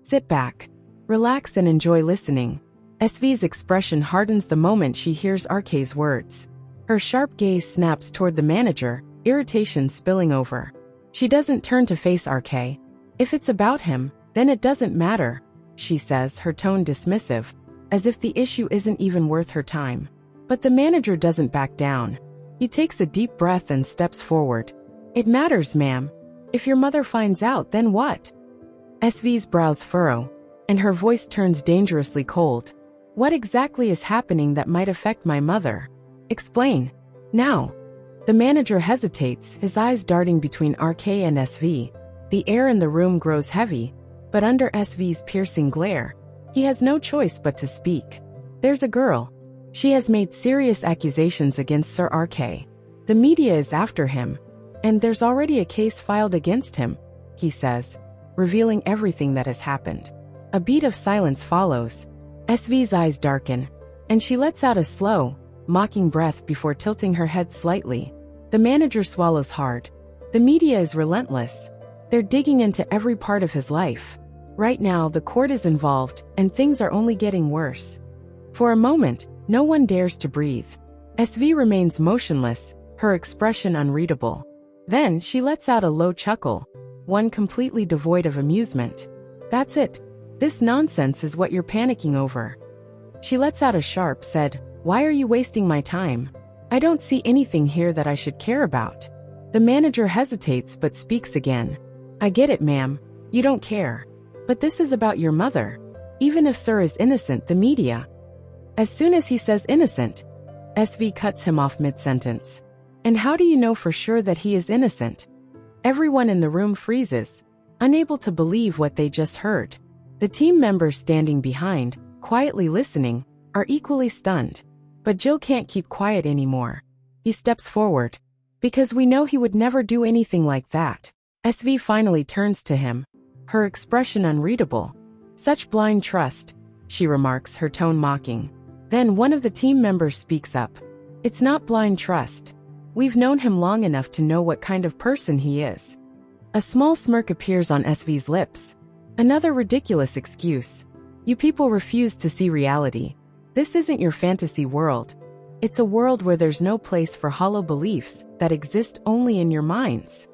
Sit back, relax and enjoy listening. SV's expression hardens the moment she hears RK's words. Her sharp gaze snaps toward the manager, irritation spilling over. She doesn't turn to face RK. If it's about him, then it doesn't matter, she says, her tone dismissive, as if the issue isn't even worth her time. But the manager doesn't back down. He takes a deep breath and steps forward. It matters, ma'am. If your mother finds out, then what? SV's brows furrow, and her voice turns dangerously cold. What exactly is happening that might affect my mother? Explain. Now. The manager hesitates, his eyes darting between RK and SV. The air in the room grows heavy, but under SV's piercing glare, he has no choice but to speak. There's a girl. She has made serious accusations against Sir RK. The media is after him, and there's already a case filed against him, he says, revealing everything that has happened. A beat of silence follows. SV's eyes darken, and she lets out a slow, mocking breath before tilting her head slightly. The manager swallows hard. The media is relentless. They're digging into every part of his life. Right now, the court is involved, and things are only getting worse. For a moment, no one dares to breathe. SV remains motionless, her expression unreadable. Then she lets out a low chuckle, one completely devoid of amusement. That's it. This nonsense is what you're panicking over. She lets out a sharp, said, "Why are you wasting my time? I don't see anything here that I should care about." The manager hesitates but speaks again. "I get it, ma'am. You don't care. But this is about your mother. Even if Sir is innocent, the media..." As soon as he says innocent, SV cuts him off mid-sentence. "And how do you know for sure that he is innocent?" Everyone in the room freezes, unable to believe what they just heard. The team members standing behind, quietly listening, are equally stunned. But Jill can't keep quiet anymore. He steps forward. "Because we know he would never do anything like that." SV finally turns to him, her expression unreadable. "Such blind trust," she remarks, her tone mocking. Then one of the team members speaks up. "It's not blind trust. We've known him long enough to know what kind of person he is." A small smirk appears on SV's lips. Another ridiculous excuse. You people refuse to see reality. This isn't your fantasy world. It's a world where there's no place for hollow beliefs that exist only in your minds.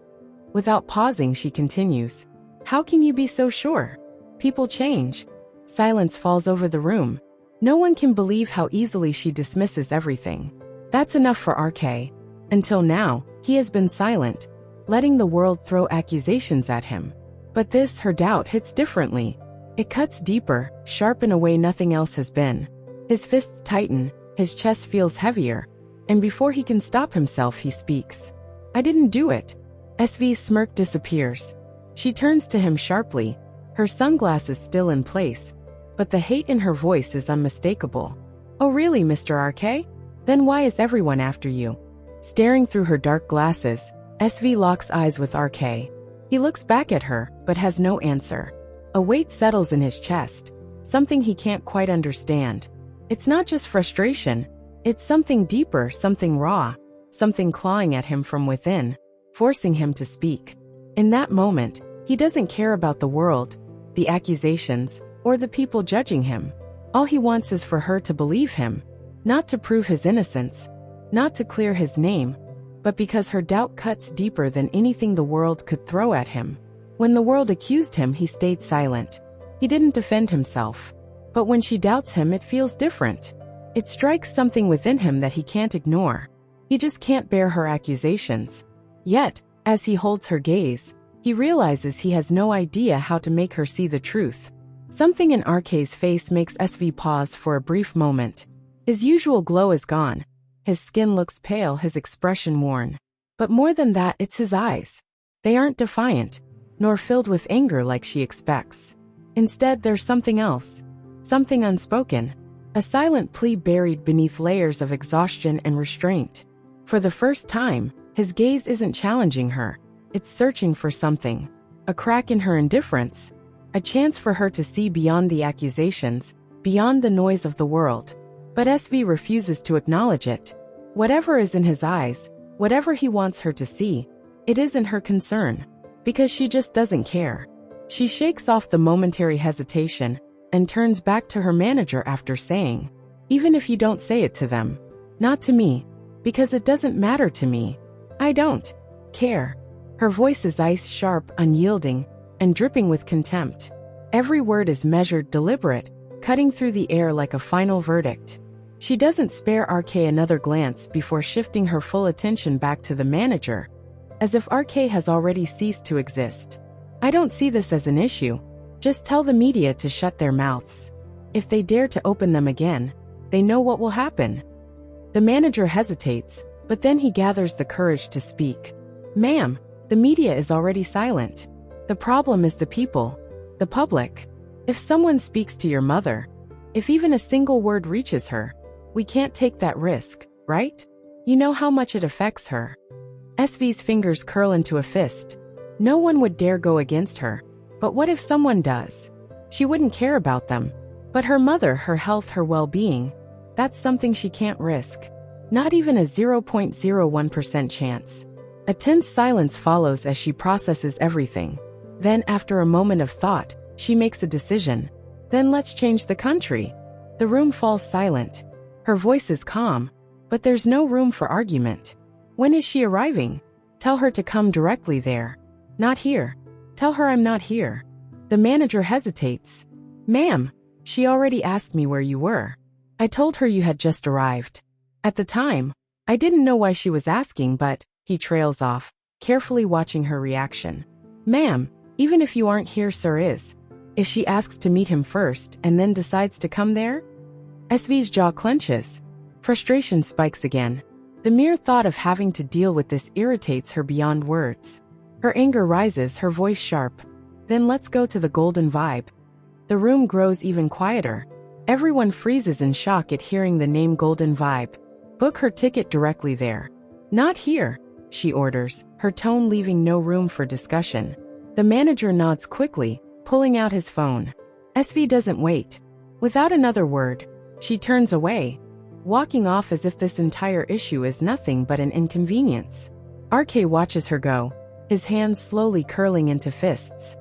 Without pausing, she continues. "How can you be so sure? People change." Silence falls over the room. No one can believe how easily she dismisses everything. That's enough for RK. Until now, he has been silent, letting the world throw accusations at him. But this, her doubt, hits differently. It cuts deeper, sharp in a way nothing else has been. His fists tighten, his chest feels heavier, and before he can stop himself, he speaks. "I didn't do it." SV's smirk disappears. She turns to him sharply, her sunglasses still in place, but the hate in her voice is unmistakable. "Oh really, Mr. RK? Then why is everyone after you?" Staring through her dark glasses, SV locks eyes with RK. He looks back at her, but has no answer. A weight settles in his chest, something he can't quite understand. It's not just frustration, it's something deeper, something raw, something clawing at him from within, forcing him to speak. In that moment, he doesn't care about the world, the accusations, or the people judging him. All he wants is for her to believe him, not to prove his innocence, not to clear his name, but because her doubt cuts deeper than anything the world could throw at him. When the world accused him, he stayed silent. He didn't defend himself. But when she doubts him, it feels different. It strikes something within him that he can't ignore. He just can't bear her accusations. Yet, as he holds her gaze, he realizes he has no idea how to make her see the truth. Something in RK's face makes SV pause for a brief moment. His usual glow is gone. His skin looks pale, his expression worn. But more than that, it's his eyes. They aren't defiant, nor filled with anger like she expects. Instead, there's something else. Something unspoken. A silent plea buried beneath layers of exhaustion and restraint. For the first time, his gaze isn't challenging her. It's searching for something. A crack in her indifference. A chance for her to see beyond the accusations, beyond the noise of the world. But SV refuses to acknowledge it. Whatever is in his eyes, whatever he wants her to see, it isn't her concern. Because she just doesn't care. She shakes off the momentary hesitation and turns back to her manager after saying, "Even if you don't say it to them. Not to me. Because it doesn't matter to me. I don't care." Her voice is ice-sharp, unyielding, and dripping with contempt. Every word is measured, deliberate, cutting through the air like a final verdict. She doesn't spare RK another glance before shifting her full attention back to the manager, as if RK has already ceased to exist. "I don't see this as an issue. Just tell the media to shut their mouths. If they dare to open them again, they know what will happen." The manager hesitates, but then he gathers the courage to speak. "Ma'am, the media is already silent. The problem is the people, the public. If someone speaks to your mother, if even a single word reaches her, we can't take that risk, right? You know how much it affects her." SV's fingers curl into a fist. No one would dare go against her. But what if someone does? She wouldn't care about them. But her mother, her health, her well-being, that's something she can't risk. Not even a 0.01% chance. A tense silence follows as she processes everything. Then, after a moment of thought, she makes a decision. "Then let's change the country." The room falls silent. Her voice is calm, but there's no room for argument. "When is she arriving? Tell her to come directly there. Not here. Tell her I'm not here." The manager hesitates. "Ma'am, she already asked me where you were. I told her you had just arrived. At the time, I didn't know why she was asking, but..." He trails off, carefully watching her reaction. "Ma'am, even if you aren't here, sir is. If she asks to meet him first and then decides to come there?" SV's jaw clenches. Frustration spikes again. The mere thought of having to deal with this irritates her beyond words. Her anger rises, her voice sharp. "Then let's go to the Golden Vibe." The room grows even quieter. Everyone freezes in shock at hearing the name Golden Vibe. "Book her ticket directly there." "Not here," she orders, her tone leaving no room for discussion. The manager nods quickly, pulling out his phone. SV doesn't wait. Without another word, she turns away, walking off as if this entire issue is nothing but an inconvenience. RK watches her go, his hands slowly curling into fists.